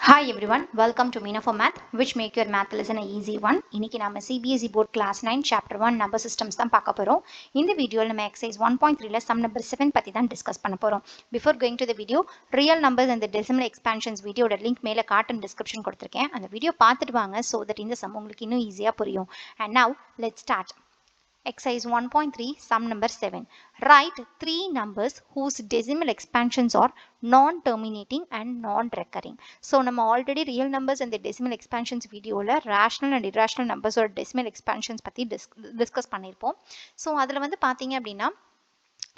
Hi everyone, welcome to Meena for Math, which make your math lesson an easy one. இன்னைக்கு நாம CBSE board class 9 chapter 1 number systems தான் பார்க்க போறோம். இந்த வீடியோல நம்ம exercise 1.3ல sum number 7 பத்தி தான் டிஸ்கஸ் பண்ண போறோம். Before going to the video, real numbers and the decimal expansions வீடியோட லிங்க் மேல கார்ட்டூன் டிஸ்கிரிப்ஷன் கொடுத்திருக்கேன். அந்த வீடியோ பார்த்துட்டு வாங்க so that இந்த sum உங்களுக்கு இன்னும் ஈஸியா புரியும். And now let's start. Exercise 1.3 sum number 7. Write three numbers whose decimal expansions are non-terminating and non-recurring. So நம்ம already real numbers and the decimal expansions videoல rational and irrational numbers or decimal expansions பத்தி discuss பண்ணிருப்போம். So அதுல வந்து பாத்தீங்க அப்படின்னா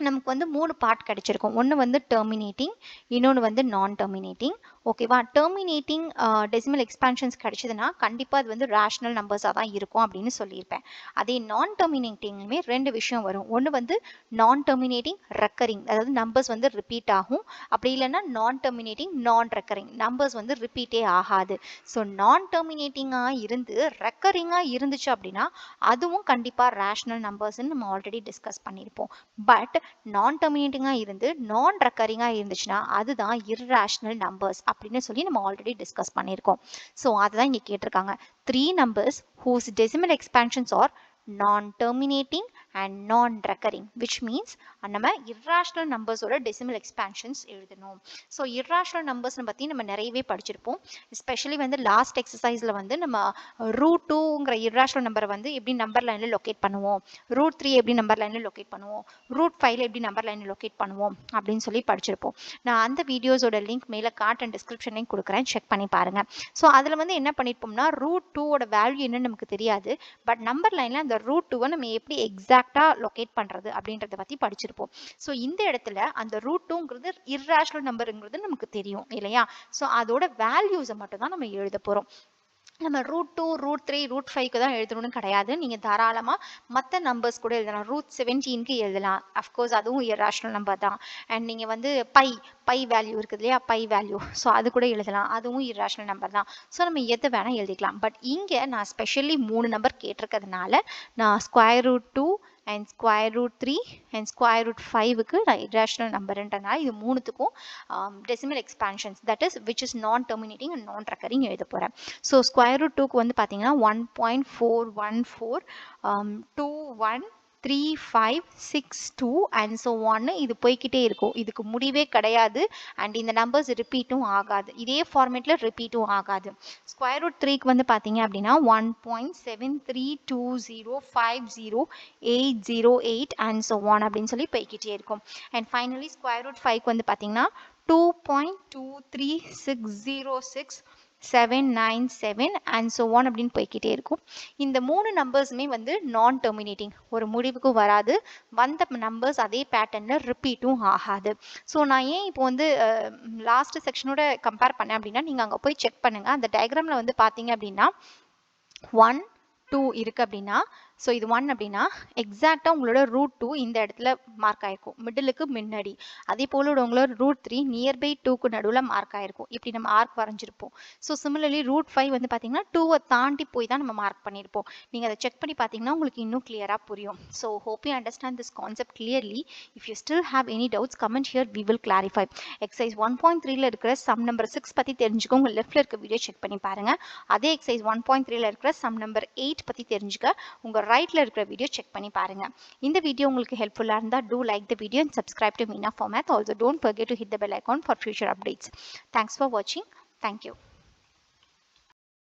நமக்கு வந்து மூணு பார்ட் கிடைச்சிருக்கும். ஒன்று வந்து டெர்மினேட்டிங், இன்னொன்று வந்து நான் டெர்மினேட்டிங். ஓகேவா? டெர்மினேட்டிங் டெசிமல் எக்ஸ்பான்ஷன்ஸ் கிடைச்சதுன்னா கண்டிப்பாக அது வந்து ரேஷனல் நம்பர்ஸாக தான் இருக்கும் அப்படின்னு சொல்லியிருப்பேன். அதே நான் டெர்மினேட்டிங்குமே ரெண்டு விஷயம் வரும். ஒன்று வந்து நான் டெர்மினேட்டிங் ரெக்கரிங், அதாவது நம்பர்ஸ் வந்து ரிப்பீட் ஆகும். அப்படி இல்லைன்னா நான் டெர்மினேட்டிங் நான் ரெக்கரிங், நம்பர்ஸ் வந்து ரிப்பீட்டே ஆகாது. ஸோ நான் டெர்மினேட்டிங்காக இருந்து ரெக்கரிங்காக இருந்துச்சு அப்படின்னா அதுவும் கண்டிப்பாக ரேஷனல் நம்பர்ஸ்ன்னு நம்ம ஆல்ரெடி டிஸ்கஸ் பண்ணியிருப்போம். பட் நான் டெர்மினேட்டிங்காக இருந்து நான் ரெக்கரிங்காக இருந்துச்சுன்னா அதுதான் இர்ரேஷனல் நம்பர்ஸ் அப்படின்னு சொல்லி நம்ம ஆல்ரெடி டிஸ்கஸ் பண்ணியிருக்கோம். ஸோ அதுதான் இங்கே கேட்டிருக்காங்க. Three numbers whose decimal expansions are non-terminating and non-recurring, which means நம்ம irrational numbers ஓட decimal expansions எழுதணும். ஸோ irrational numbers பற்றி நம்ம நிறையவே படிச்சிருப்போம். எஸ்பெஷலி வந்து லாஸ்ட் எக்ஸசைஸில் வந்து நம்ம ரூட் டூங்கிற irrational நம்பரை வந்து எப்படி நம்பர் லைனில் லொக்கேட் பண்ணுவோம், ரூட் த்ரீ எப்படி நம்பர் லைனில் லொக்கேட் பண்ணுவோம், ரூட் ஃபைவ்ல எப்படி நம்பர் லைனில் லொக்கேட் பண்ணுவோம் அப்படின்னு சொல்லி படிச்சிருப்போம். நான் அந்த வீடியோஸோட லிங்க் மேலே கார்ட் அண்ட் டிஸ்கிரிப்ஷன்லையும் கொடுக்குறேன், செக் பண்ணி பாருங்க. ஸோ அதில் வந்து என்ன பண்ணியிருப்போம்னா ரூட் டூவோட வேல்யூ என்னன்னு நமக்கு தெரியாது, பட் நம்பர் லைனில் அந்த ரூட் டூவை நம்ம எப்படி எக்ஸாக்டாக லொக்கேட் பண்ணுறது அப்படின்றத பற்றி படிச்சிருப்போம். ஸோ இந்த இடத்துல அந்த ரூட் டூங்கிறது இர்ரேஷனல் நம்பருங்கிறது நமக்கு தெரியும் இல்லையா? ஸோ அதோட வேல்யூஸை மட்டும் தான் நம்ம எழுத போகிறோம். நம்ம root two, root three, root ஃபைவ்க்கு தான் எழுதணும்னு கிடையாது. நீங்கள் தாராளமாக மற்ற நம்பர்ஸ் கூட எழுதலாம். ரூட் 17க்கு எழுதலாம். அஃப்கோர்ஸ் அதுவும் இர்ரேஷனல் நம்பர் தான். அண்ட் நீங்கள் வந்து பை வேல்யூ இருக்குது இல்லையா, பை வேல்யூ, ஸோ அது கூட எழுதலாம். அதுவும் இர்ரேஷனல் நம்பர் தான். ஸோ நம்ம எது வேணால் எழுதிக்கலாம். பட் இங்கே நான் ஸ்பெஷலி 3 நம்பர் கேட்டிருக்கிறதுனால நான் square root 2 and square root 3 and square root 5க்கு நான் irrational நம்பர்ன்றனால இது மூணுத்துக்கும் decimal expansions, that is which is non-terminating and non-recurring எழுத போகிறேன். ஸோ square root 2க்கு வந்து பார்த்தீங்கன்னா 1.414213562 and so on இது போய்கிட்டே இருக்கும். இதுக்கு முடிவே கிடையாது. அண்ட் இந்த நம்பர்ஸ் ரிப்பீட்டும் ஆகாது. இதே ஃபார்மேட்டில் ரிப்பீட்டும் ஆகாது. ஸ்கொயர் ரூட் 3க்கு வந்து பார்த்தீங்க அப்படின்னா 1.7320500808 and so on அப்படின்னு சொல்லி போய்கிட்டே இருக்கும். அண்ட் ஃபைனலி ஸ்கொயர் ரூட் 5க்கு வந்து பார்த்தீங்கன்னா 2.23606 and so on அப்படின்னு போய்கிட்டே இருக்கும். இந்த மூணு நம்பர்ஸுமே வந்து நான் டெர்மினேட்டிங், ஒரு முடிவுக்கு வராது. வந்த நம்பர்ஸ் அதே பேட்டர்னில் ரிப்பீட்டும் ஆகாது. ஸோ நான் ஏன் இப்போ வந்து லாஸ்ட் செக்ஷனோட கம்பேர் பண்ணேன் அப்படின்னா நீங்கள் அங்கே போய் செக் பண்ணுங்கள். அந்த டயக்ராமில் வந்து பார்த்தீங்க அப்படின்னா 1 2 இருக்குது அப்படின்னா, ஸோ இது 1 அப்படின்னா எக்ஸாக்டாக உங்களோட ரூட் 2 இந்த இடத்துல மார்க் ஆயிருக்கும், மிடிலுக்கு முன்னாடி. அதே போல் உங்களோட ரூட் 3 நியர்பை 2க்கு நடுவில் மார்க் ஆயிருக்கும். இப்படி நம்ம ஆர்க் வரைஞ்சிருப்போம். ஸோ சிமிலர்லி ரூட் 5 வந்து பார்த்தீங்கன்னா 2வை தாண்டி போய் தான் நம்ம மார்க் பண்ணியிருப்போம். நீங்கள் அதை செக் பண்ணி பார்த்தீங்கன்னா உங்களுக்கு இன்னும் கிளியராக புரியும். So hope you understand this concept clearly. If you still have any doubts comment here, we will clarify. Exercise 1.3ல இருக்கிற சம் நம்பர் 6 பற்றி தெரிஞ்சுக்க உங்கள் லெஃப்ட்ல இருக்க வீடியோ செக் பண்ணி பாருங்க. அதே எக்ஸசைஸ் 1.3ல இருக்கிற சம் நம்பர் 8 பற்றி தெரிஞ்சுக்க உங்கள் ரைட்டில் இருக்கிற வீடியோ செக் பண்ணி பாருங்க. இந்த வீடியோ உங்களுக்கு ஹெல்ப்ஃபுல்லாக இருந்தால் do like the video and subscribe to Meena for Math. Also don't forget to hit the bell icon for future updates. Thanks for watching. Thank you.